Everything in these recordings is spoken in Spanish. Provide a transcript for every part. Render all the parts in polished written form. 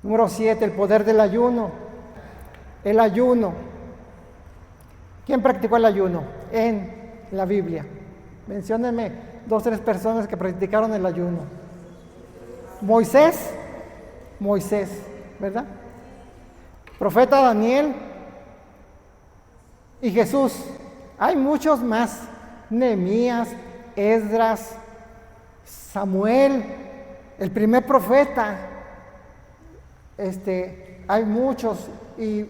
Número 7, el poder del ayuno. El ayuno. ¿Quién practicó el ayuno en la Biblia? Menciónenme 2 o 3 personas que practicaron el ayuno. Moisés, ¿verdad? Profeta Daniel y Jesús. Hay muchos más. Nehemías, Esdras, Samuel, el primer profeta. Hay muchos, y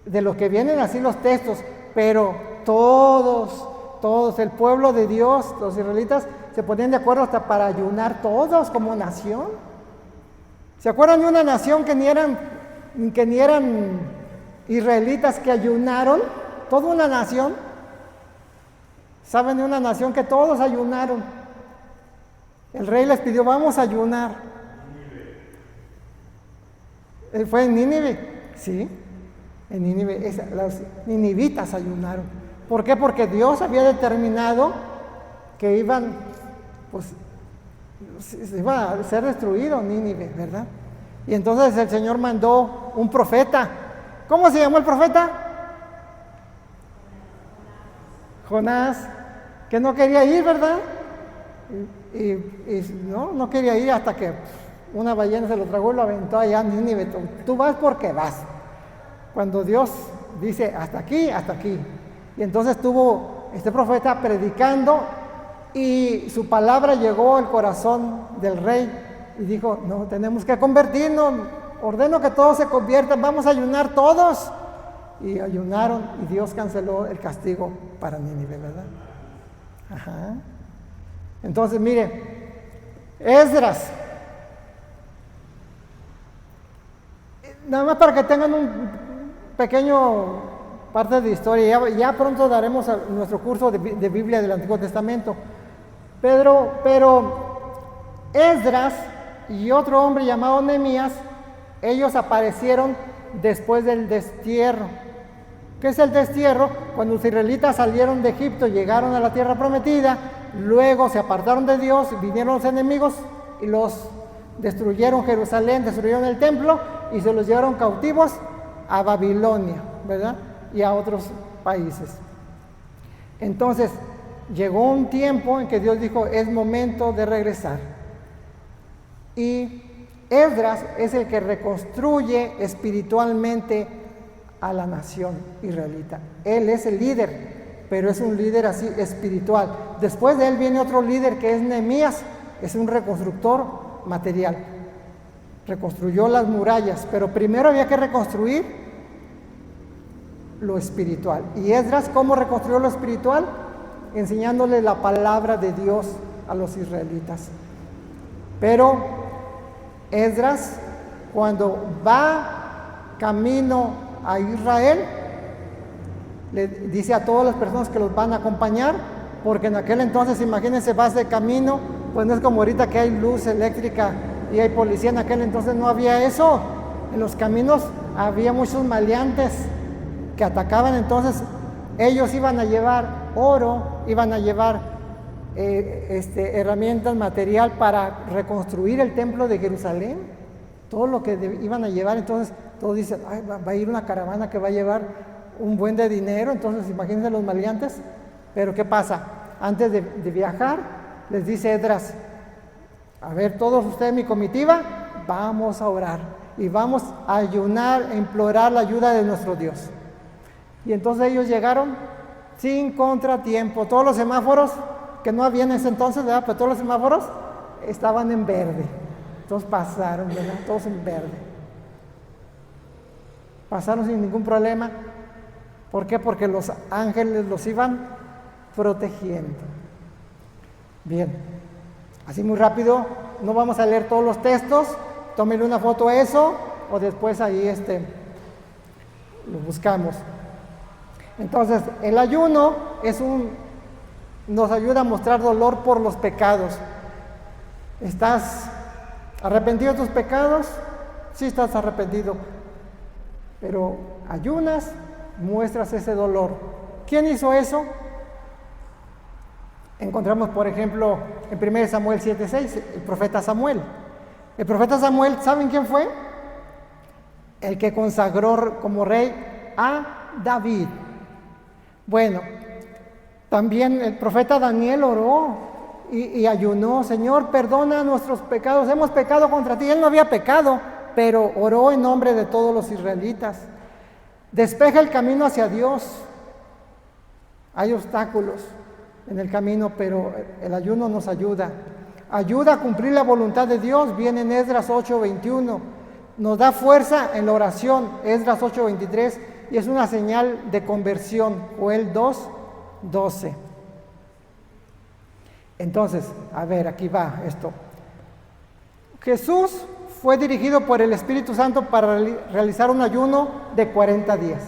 de los que vienen así los textos, pero todos, el pueblo de Dios, los israelitas, se ponían de acuerdo hasta para ayunar todos como nación. ¿Se acuerdan de una nación que ni eran israelitas que ayunaron? Toda una nación. ¿Saben de una nación que todos ayunaron? El rey les pidió, vamos a ayunar. ¿Fue en Nínive? Sí, en Nínive. Los ninivitas ayunaron. ¿Por qué? Porque Dios había determinado que iba a ser destruido Nínive, ¿verdad? Y entonces el Señor mandó un profeta. ¿Cómo se llamó el profeta? Jonás, que no quería ir, ¿verdad? Y no quería ir hasta que una ballena se lo tragó y lo aventó allá en Nínive. Tú vas porque vas. Cuando Dios dice hasta aquí, hasta aquí. Y entonces estuvo este profeta predicando y su palabra llegó al corazón del rey y dijo, no, tenemos que convertirnos, ordeno que todos se conviertan, vamos a ayunar todos. Y ayunaron y Dios canceló el castigo para Nínive, ¿verdad? Ajá. Entonces, mire, Esdras, nada más para que tengan un pequeño parte de historia, ya pronto daremos nuestro curso de Biblia del Antiguo Testamento, pero Esdras y otro hombre llamado Nehemías, ellos aparecieron después del destierro. ¿Qué es el destierro? Cuando los israelitas salieron de Egipto, llegaron a la tierra prometida, luego se apartaron de Dios, vinieron los enemigos y los destruyeron Jerusalén, destruyeron el templo y se los llevaron cautivos a Babilonia, ¿verdad? Y a otros países. Entonces, llegó un tiempo en que Dios dijo, es momento de regresar. Y Esdras es el que reconstruye espiritualmente a la nación israelita. Él es el líder, pero es un líder así espiritual. Después de él viene otro líder que es Nehemías, es un reconstructor material. Reconstruyó las murallas, pero primero había que reconstruir lo espiritual. ¿Y Esdras cómo reconstruyó lo espiritual? Enseñándole la palabra de Dios a los israelitas. Pero Esdras, cuando va camino a Israel, le dice a todas las personas que los van a acompañar, porque en aquel entonces, imagínense, vas de camino, pues no es como ahorita que hay luz eléctrica y hay policía. En aquel entonces no había eso. En los caminos había muchos maleantes que atacaban. Entonces ellos iban a llevar oro, iban a llevar herramientas, material para reconstruir el templo de Jerusalén, todo lo que iban a llevar. Entonces todos dicen, ay, va a ir una caravana que va a llevar un buen de dinero. Entonces imagínense los maleantes. Pero ¿qué pasa? Antes de viajar, les dice Esdras, a ver, todos ustedes, mi comitiva, vamos a orar y vamos a ayunar, a implorar la ayuda de nuestro Dios. Y entonces ellos llegaron sin contratiempo. Todos los semáforos, que no había en ese entonces, ¿verdad? Pero todos los semáforos estaban en verde. Entonces pasaron, ¿verdad? Todos en verde. Pasaron sin ningún problema. ¿Por qué? Porque los ángeles los iban protegiendo. Bien, así muy rápido, no vamos a leer todos los textos. Tómenle una foto a eso, o después ahí lo buscamos. Entonces, el ayuno nos ayuda a mostrar dolor por los pecados. ¿Estás arrepentido de tus pecados? Sí, estás arrepentido, pero ayunas, muestras ese dolor. ¿Quién hizo eso? Encontramos, por ejemplo, en 1 Samuel 7:6, el profeta Samuel. El profeta Samuel, ¿saben quién fue? el que consagró como rey a David. Bueno, también el profeta Daniel oró y ayunó: Señor, perdona nuestros pecados, hemos pecado contra ti. Él no había pecado, pero oró en nombre de todos los israelitas. Despeja el camino hacia Dios. Hay obstáculos en el camino, pero el ayuno nos ayuda. Ayuda a cumplir la voluntad de Dios, viene en Esdras 8:21. Nos da fuerza en la oración, Esdras 8:23, y es una señal de conversión, Joel 2:12. Entonces, a ver, aquí va esto. Jesús fue dirigido por el Espíritu Santo para realizar un ayuno de 40 días.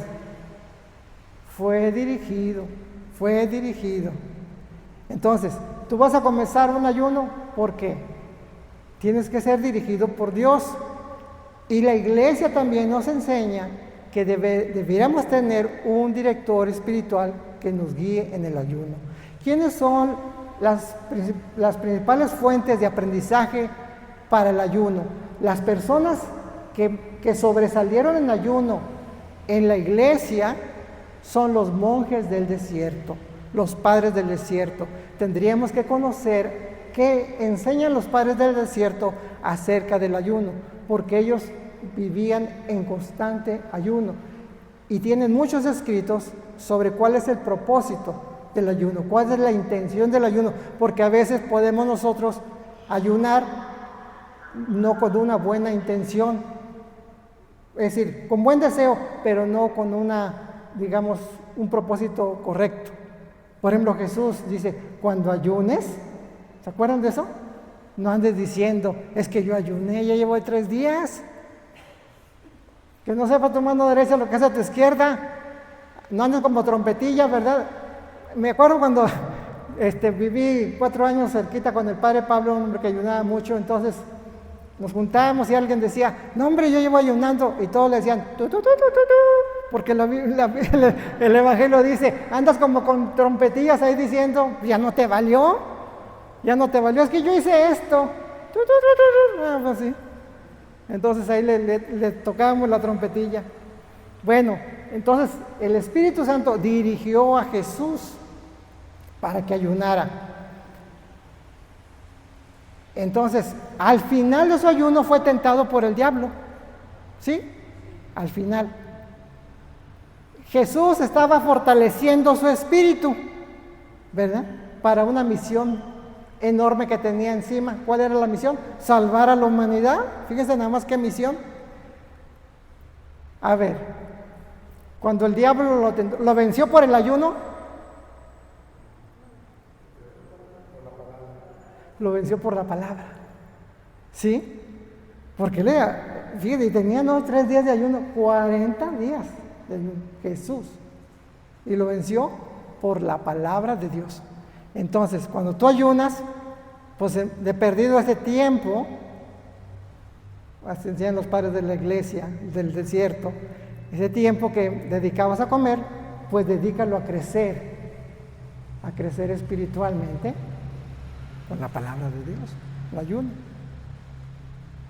Fue dirigido. Entonces, tú vas a comenzar un ayuno, ¿por qué? Tienes que ser dirigido por Dios. Y la iglesia también nos enseña que deberíamos tener un director espiritual que nos guíe en el ayuno. ¿Quiénes son las principales fuentes de aprendizaje para el ayuno? Las personas que sobresalieron en ayuno en la iglesia son los monjes del desierto, los padres del desierto. Tendríamos que conocer qué enseñan los padres del desierto acerca del ayuno, porque ellos vivían en constante ayuno y tienen muchos escritos sobre cuál es el propósito del ayuno, cuál es la intención del ayuno, porque a veces podemos nosotros ayunar no con una buena intención, es decir, con buen deseo, pero no con un propósito correcto. Por ejemplo, Jesús dice: cuando ayunes, ¿se acuerdan de eso? No andes diciendo: es que yo ayuné, ya llevo 3 días. Que no sepa tu mano derecha lo que hace a tu izquierda. No andes como trompetilla, ¿verdad? Me acuerdo cuando viví 4 años cerquita con el padre Pablo, un hombre que ayunaba mucho. Entonces nos juntábamos y alguien decía: no, hombre, yo llevo ayunando. Y todos le decían: tu, tu, tu, tu, tu, tu. Porque el Evangelio dice: andas como con trompetillas ahí diciendo: ya no te valió, es que yo hice esto. Tu, tu, tu, tu, tu. Ah, pues sí. Entonces ahí le tocábamos la trompetilla. Bueno, entonces el Espíritu Santo dirigió a Jesús para que ayunara. Entonces, al final de su ayuno fue tentado por el diablo. ¿Sí? Al final. Jesús estaba fortaleciendo su espíritu, ¿verdad? Para una misión enorme que tenía encima. ¿Cuál era la misión? Salvar a la humanidad. Fíjense nada más qué misión. A ver, cuando el diablo lo venció por el ayuno, lo venció por la palabra. ¿Sí? Porque fíjate, tenía 3 días de ayuno, 40 días de ayuno, Jesús. Y lo venció por la palabra de Dios. Entonces, cuando tú ayunas, pues de perdido ese tiempo, así decían los padres de la iglesia, del desierto, ese tiempo que dedicabas a comer, pues dedícalo a crecer espiritualmente con la palabra de Dios, el ayuno.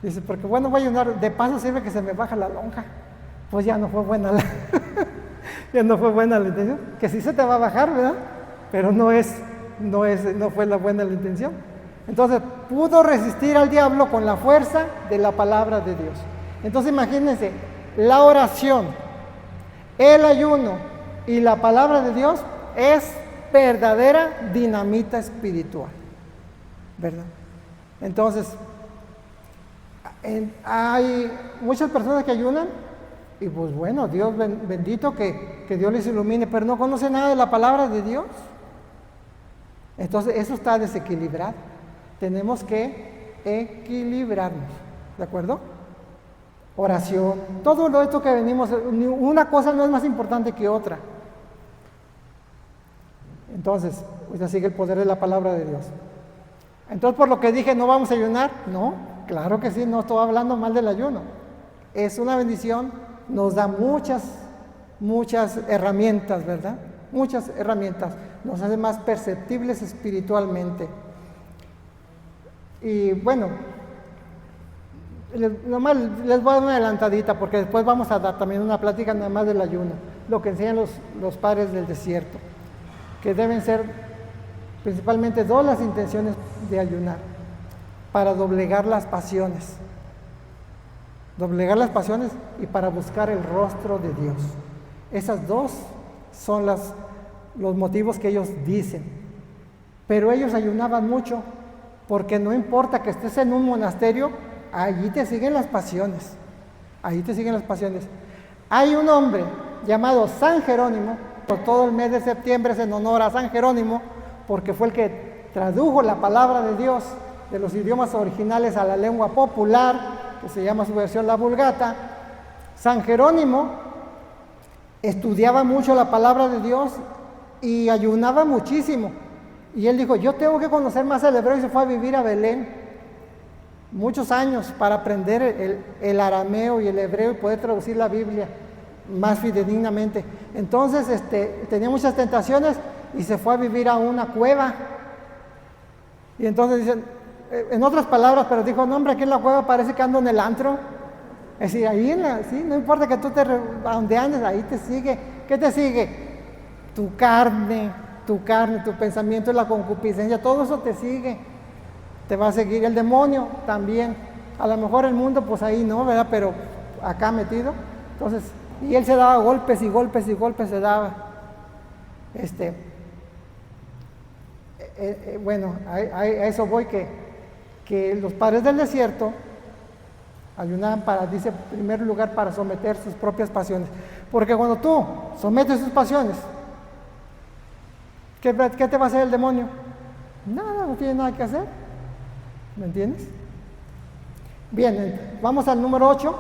Dice: porque bueno, voy a ayunar, de paso sirve que se me baja la lonja. Pues ya no fue buena ya no fue buena la intención, que sí se te va a bajar, ¿verdad? Pero no fue la buena la intención. Entonces pudo resistir al diablo con la fuerza de la palabra de Dios. Entonces imagínense, la oración, el ayuno y la palabra de Dios es verdadera dinamita espiritual, ¿verdad? Entonces, hay muchas personas que ayunan y pues bueno, Dios bendito que Dios les ilumine, pero no conocen nada de la palabra de Dios. Entonces eso está desequilibrado. Tenemos que equilibrarnos, ¿de acuerdo? Oración, todo esto que venimos, una cosa no es más importante que otra. Entonces, pues así sigue el poder de la palabra de Dios. Entonces, por lo que dije, ¿no vamos a ayunar? No, claro que sí, no estoy hablando mal del ayuno. Es una bendición, nos da muchas herramientas, ¿verdad? Muchas herramientas, nos hace más perceptibles espiritualmente. Y bueno, Nomás les voy a dar una adelantadita porque después vamos a dar también una plática nada más del ayuno, lo que enseñan los padres del desierto, que deben ser principalmente dos las intenciones de ayunar: para doblegar las pasiones y para buscar el rostro de Dios. Esas dos son los motivos que ellos dicen. Pero ellos ayunaban mucho, porque no importa que estés en un monasterio, allí te siguen las pasiones. Hay un hombre llamado San Jerónimo, por todo el mes de septiembre es en honor a San Jerónimo, porque fue el que tradujo la palabra de Dios de los idiomas originales a la lengua popular, que se llama su versión la Vulgata. San Jerónimo estudiaba mucho la palabra de Dios y ayunaba muchísimo. Y él dijo, yo tengo que conocer más el hebreo, y se fue a vivir a Belén muchos años para aprender el arameo y el hebreo y poder traducir la Biblia más fidedignamente. Entonces tenía muchas tentaciones y se fue a vivir a una cueva. Y entonces dicen, en otras palabras, pero dijo, no hombre, aquí en la cueva parece que ando en el antro. Es decir, ahí sí, no importa que tú a donde andes, ahí te sigue. ¿Qué te sigue? Tu carne, tu pensamiento y la concupiscencia, todo eso te sigue. Te va a seguir el demonio también. A lo mejor el mundo, pues ahí no, ¿verdad? Pero acá metido. Entonces, y él se daba golpes y golpes y golpes se daba. Bueno, a eso voy, que los padres del desierto ayunaban dice, en primer lugar, para someter sus propias pasiones. Porque cuando tú sometes sus pasiones, ¿qué te va a hacer el demonio? Nada, no tiene nada que hacer. ¿Me entiendes? Bien, vamos al número 8,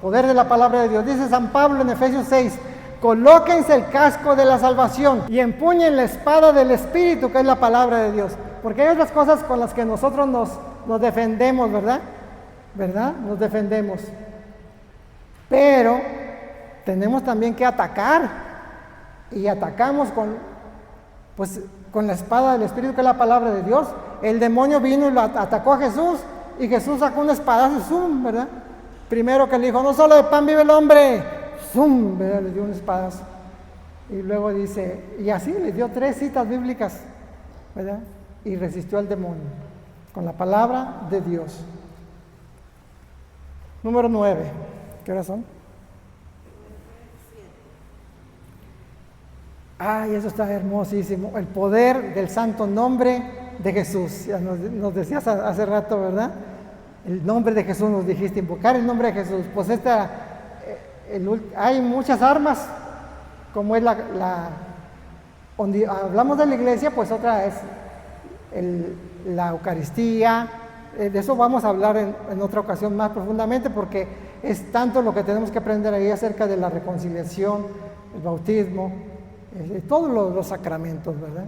poder de la palabra de Dios. Dice San Pablo en Efesios 6, colóquense el casco de la salvación y empuñen la espada del Espíritu, que es la palabra de Dios. Porque hay otras cosas con las que nosotros nos defendemos, ¿verdad? Nos defendemos. Pero tenemos también que atacar, y atacamos con la espada del Espíritu, que es la palabra de Dios. El demonio vino y lo atacó a Jesús, y Jesús sacó un espadazo, ¡zum!, ¿verdad? Primero que le dijo, no solo de pan vive el hombre, ¡zum!, ¿verdad? Le dio un espadazo. Y luego dice, y así le dio 3 citas bíblicas, ¿verdad? Y resistió al demonio con la palabra de Dios. Número 9. ¿Qué horas son? Ay, eso está hermosísimo. El poder del santo nombre de Jesús. Ya nos decías hace rato, ¿verdad? El nombre de Jesús nos dijiste, invocar el nombre de Jesús. Pues hay muchas armas, como es donde hablamos de la iglesia, pues otra es la Eucaristía. De eso vamos a hablar en otra ocasión más profundamente, porque es tanto lo que tenemos que aprender ahí acerca de la reconciliación, el bautismo, todos los sacramentos, ¿verdad?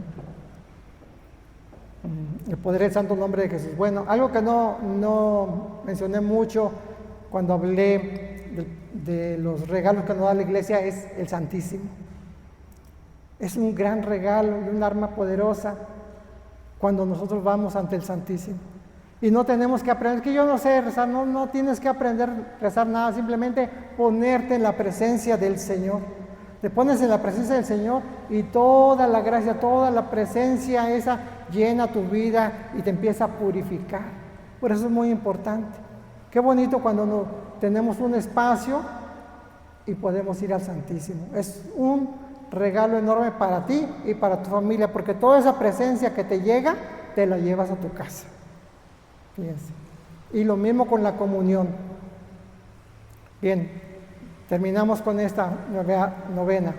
El poder del santo nombre de Jesús. Bueno, algo que no mencioné mucho cuando hablé de los regalos que nos da la iglesia es el Santísimo. Es un gran regalo y un arma poderosa cuando nosotros vamos ante el Santísimo. Y no tenemos que aprender, que yo no sé rezar, no tienes que aprender a rezar nada, simplemente ponerte en la presencia del Señor. Te pones en la presencia del Señor y toda la gracia, toda la presencia esa llena tu vida y te empieza a purificar. Por eso es muy importante. Qué bonito cuando tenemos un espacio y podemos ir al Santísimo. Es un regalo enorme para ti y para tu familia, porque toda esa presencia que te llega, te la llevas a tu casa. Fíjense. Y lo mismo con la comunión. Bien, terminamos con esta novena.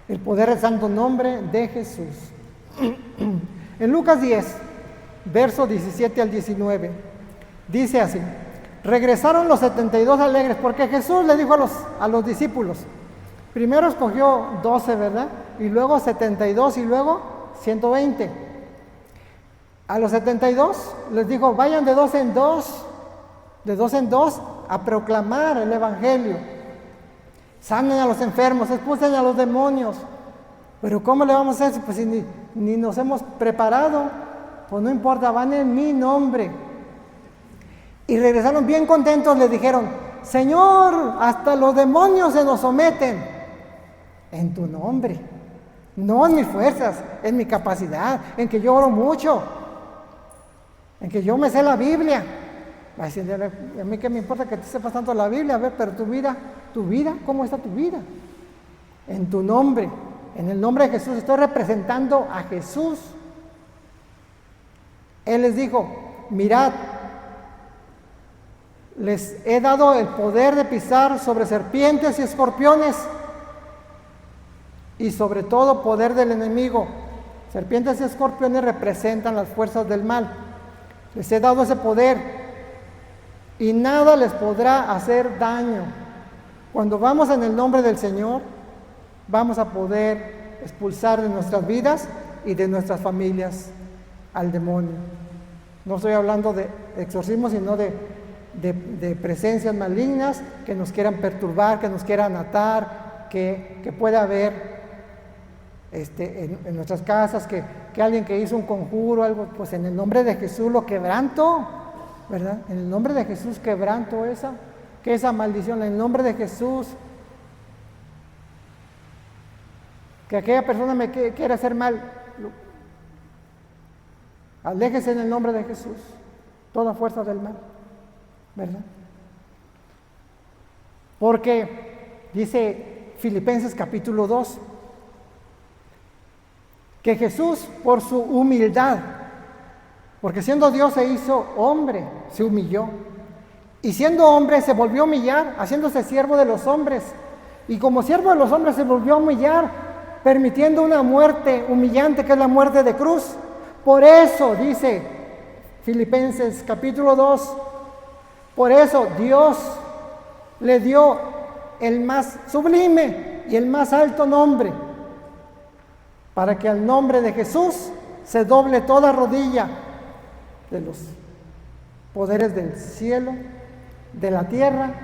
El poder del santo nombre de Jesús. En Lucas 10, versos 17 al 19, dice así: regresaron los 72 alegres, porque Jesús le dijo a los discípulos, primero escogió 12, ¿verdad? Y luego 72 y luego 120. A los 72 les dijo, vayan de dos en dos a proclamar el Evangelio. Sanen a los enfermos, expulsen a los demonios. Pero ¿cómo le vamos a hacer? Pues si ni nos hemos preparado, pues no importa, van en mi nombre. Y regresaron bien contentos, le dijeron: Señor, hasta los demonios se nos someten en tu nombre. No en mis fuerzas, en mi capacidad, en que yo oro mucho, en que yo me sé la Biblia. Va a decir: a mí qué me importa que te sepas tanto la Biblia, a ver, pero tu vida, ¿cómo está tu vida? En tu nombre, en el nombre de Jesús, estoy representando a Jesús. Él les dijo: mirad, les he dado el poder de pisar sobre serpientes y escorpiones y sobre todo poder del enemigo. Serpientes y escorpiones representan las fuerzas del mal. Les he dado ese poder y nada les podrá hacer daño. Cuando vamos en el nombre del Señor, vamos a poder expulsar de nuestras vidas y de nuestras familias al demonio. No estoy hablando de exorcismo, sino de presencias malignas que nos quieran perturbar, que nos quieran atar, que pueda haber en nuestras casas, que alguien que hizo un conjuro, algo, pues en el nombre de Jesús lo quebranto, ¿verdad? En el nombre de Jesús quebranto esa maldición, en el nombre de Jesús. Que aquella persona me quiera hacer mal, aléjese en el nombre de Jesús, toda fuerza del mal, ¿verdad? Porque dice Filipenses capítulo 2, que Jesús por su humildad, porque siendo Dios se hizo hombre, se humilló, y siendo hombre se volvió a humillar, haciéndose siervo de los hombres, y como siervo de los hombres se volvió a humillar, permitiendo una muerte humillante que es la muerte de cruz. Por eso, dice Filipenses capítulo 2, por eso Dios le dio el más sublime y el más alto nombre, para que al nombre de Jesús se doble toda rodilla de los poderes del cielo, de la tierra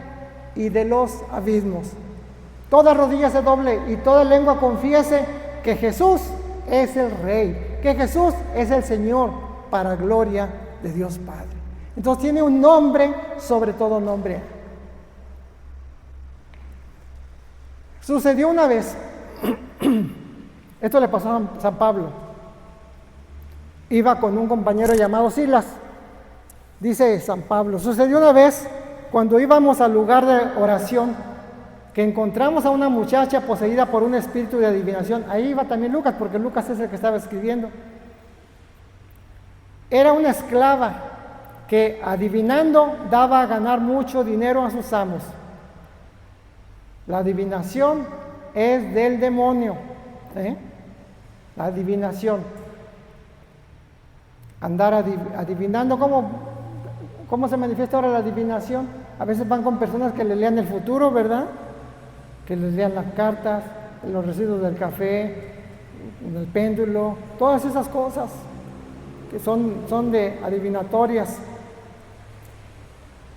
y de los abismos. Toda rodilla se doble y toda lengua confiese que Jesús es el Rey, que Jesús es el Señor, para gloria de Dios Padre. Entonces tiene un nombre sobre todo nombre. Sucedió una vez, esto le pasó a San Pablo. Iba con un compañero llamado Silas. Dice San Pablo: sucedió una vez cuando íbamos al lugar de oración, que encontramos a una muchacha poseída por un espíritu de adivinación. Ahí iba también Lucas, porque Lucas es el que estaba escribiendo. Era una esclava que, adivinando, daba a ganar mucho dinero a sus amos. La adivinación es del demonio, la adivinación. Andar adivinando. ¿Cómo se manifiesta ahora la adivinación? A veces van con personas que le lean el futuro, ¿verdad? Que les lean las cartas, los residuos del café, el péndulo, todas esas cosas que son de adivinatorias.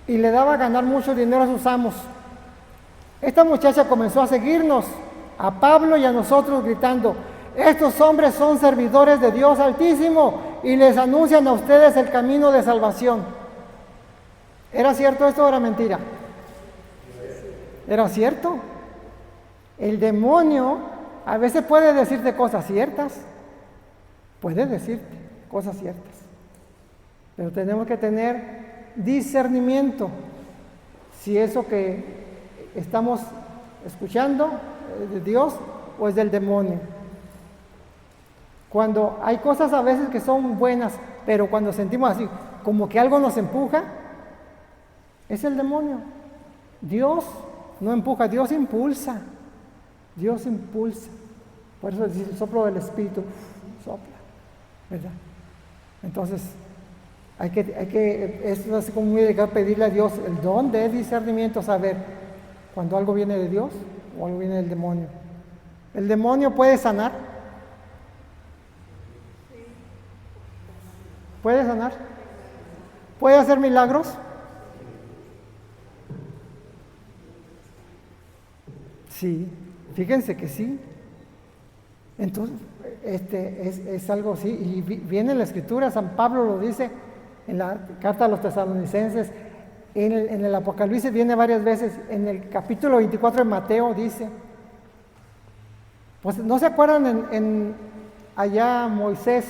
Y le daba a ganar mucho dinero a sus amos. Esta muchacha comenzó a seguirnos, a Pablo y a nosotros, gritando: estos hombres son servidores de Dios Altísimo y les anuncian a ustedes el camino de salvación. ¿Era cierto esto o era mentira? Era cierto. El demonio a veces puede decirte cosas ciertas, puede decirte cosas ciertas, pero tenemos que tener discernimiento si eso que estamos escuchando es de Dios o es del demonio. Cuando hay cosas a veces que son buenas, pero cuando sentimos así, como que algo nos empuja, es el demonio. Dios no empuja, Dios impulsa. Dios impulsa. Por eso dice el soplo del Espíritu, sopla, ¿verdad? Entonces, esto es como muy delicado, pedirle a Dios el don de discernimiento, saber cuando algo viene de Dios o algo viene del demonio. ¿El demonio puede sanar? ¿Puede sanar? ¿Puede hacer milagros? Sí, fíjense que sí. Entonces, es algo así, y viene en la Escritura, San Pablo lo dice en la carta a los tesalonicenses: en el Apocalipsis viene varias veces. En el capítulo 24 de Mateo dice, pues ¿no se acuerdan allá Moisés,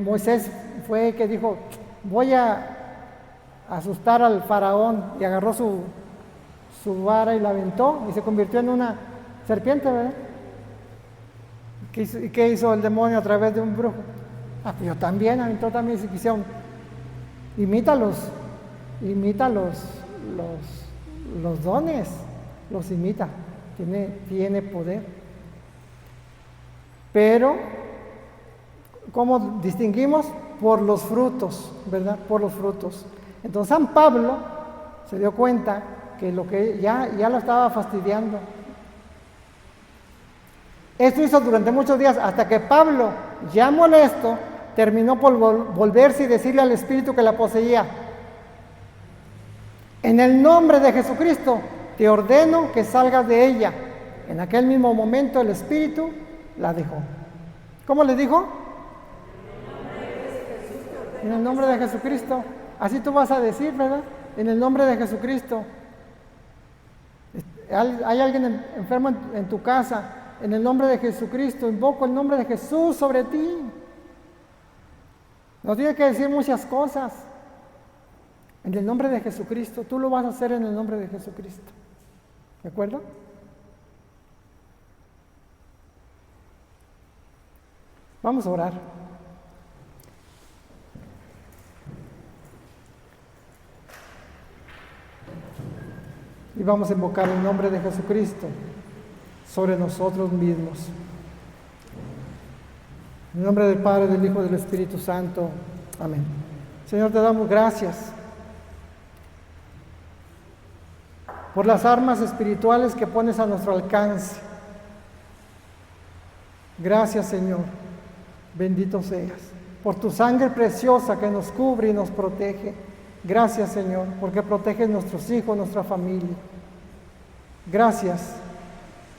Moisés fue que dijo, voy a asustar al faraón, y agarró su vara y la aventó y se convirtió en una serpiente, ¿verdad? ¿Y qué hizo el demonio a través de un brujo? Pues yo también, aventó también, si quisieron. Imita los dones, los imita, tiene poder. Pero, ¿cómo distinguimos? Por los frutos, ¿verdad? Por los frutos. Entonces San Pablo se dio cuenta que lo que ya lo estaba fastidiando. Esto hizo durante muchos días, hasta que Pablo, ya molesto, terminó por volverse y decirle al espíritu que la poseía: en el nombre de Jesucristo te ordeno que salgas de ella. En aquel mismo momento el espíritu la dejó. ¿Cómo le dijo? En el nombre de Jesucristo. Así tú vas a decir, ¿verdad? En el nombre de Jesucristo. Hay alguien enfermo en tu casa. En el nombre de Jesucristo, invoco el nombre de Jesús sobre ti. No tienes que decir muchas cosas. En el nombre de Jesucristo, tú lo vas a hacer en el nombre de Jesucristo. ¿De acuerdo? Vamos a orar. Y vamos a invocar el nombre de Jesucristo sobre nosotros mismos. En el nombre del Padre, del Hijo y del Espíritu Santo. Amén. Señor, te damos gracias por las armas espirituales que pones a nuestro alcance. Gracias, Señor. Bendito seas. Por tu sangre preciosa que nos cubre y nos protege. Gracias, Señor, porque proteges nuestros hijos, nuestra familia. Gracias.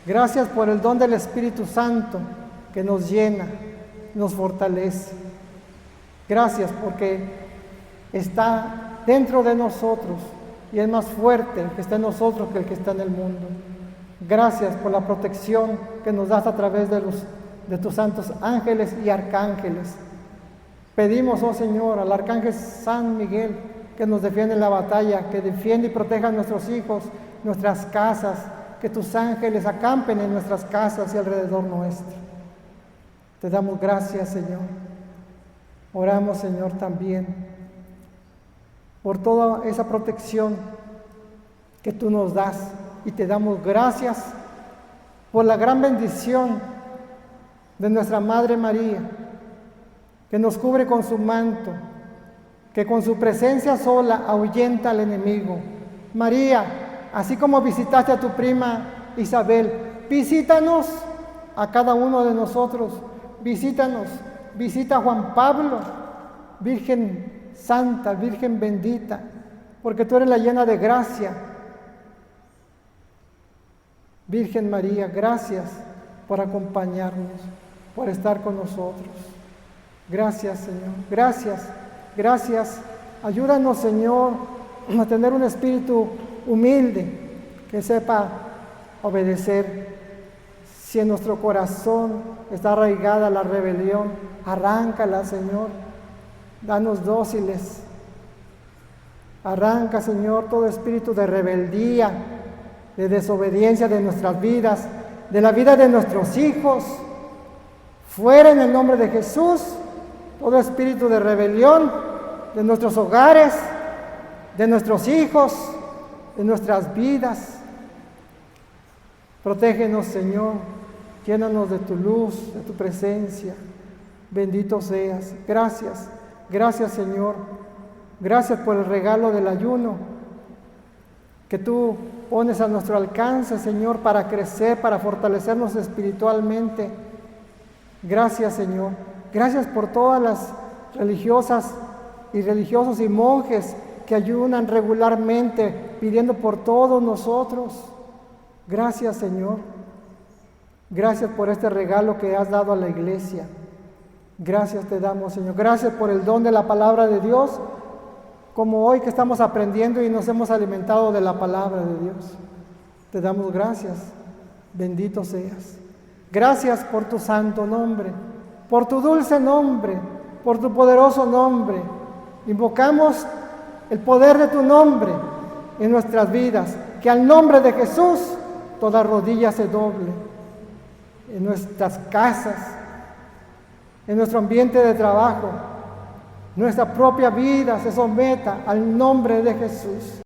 Gracias por el don del Espíritu Santo que nos llena, nos fortalece. Gracias porque está dentro de nosotros y es más fuerte el que está en nosotros que el que está en el mundo. Gracias por la protección que nos das a través de tus santos ángeles y arcángeles. Pedimos, oh Señor, al arcángel San Miguel que nos defiende en la batalla, que defiende y proteja a nuestros hijos, nuestras casas, que tus ángeles acampen en nuestras casas y alrededor nuestro. Te damos gracias, Señor. Oramos, Señor, también por toda esa protección que tú nos das, y te damos gracias por la gran bendición de nuestra Madre María, que nos cubre con su manto, que con su presencia sola ahuyenta al enemigo. María, así como visitaste a tu prima Isabel, visítanos a cada uno de nosotros, visítanos, visita a Juan Pablo, Virgen Santa, Virgen bendita, porque tú eres la llena de gracia. Virgen María, gracias por acompañarnos, por estar con nosotros. Gracias, Señor, gracias, gracias. Ayúdanos, Señor, a tener un espíritu humilde que sepa obedecer. Si en nuestro corazón está arraigada la rebelión, arráncala, Señor. Danos dóciles. Arranca, Señor, todo espíritu de rebeldía, de desobediencia de nuestras vidas, de la vida de nuestros hijos. Fuera en el nombre de Jesús, todo espíritu de rebelión de nuestros hogares, de nuestros hijos, de nuestras vidas. Protégenos, Señor, llénanos de tu luz, de tu presencia. Bendito seas. Gracias, gracias, Señor. Gracias por el regalo del ayuno que tú pones a nuestro alcance, Señor, para crecer, para fortalecernos espiritualmente. Gracias, Señor. Gracias por todas las religiosas y religiosos y monjes que ayunan regularmente, pidiendo por todos nosotros. Gracias, Señor. Gracias por este regalo que has dado a la iglesia. Gracias te damos, Señor. Gracias por el don de la palabra de Dios como hoy que estamos aprendiendo y nos hemos alimentado de la palabra de Dios. Te damos gracias, bendito seas. Gracias por tu santo nombre, por tu dulce nombre, por tu poderoso nombre. Invocamos el poder de tu nombre en nuestras vidas, que al nombre de Jesús toda rodilla se doble, en nuestras casas, en nuestro ambiente de trabajo, nuestra propia vida se someta al nombre de Jesús.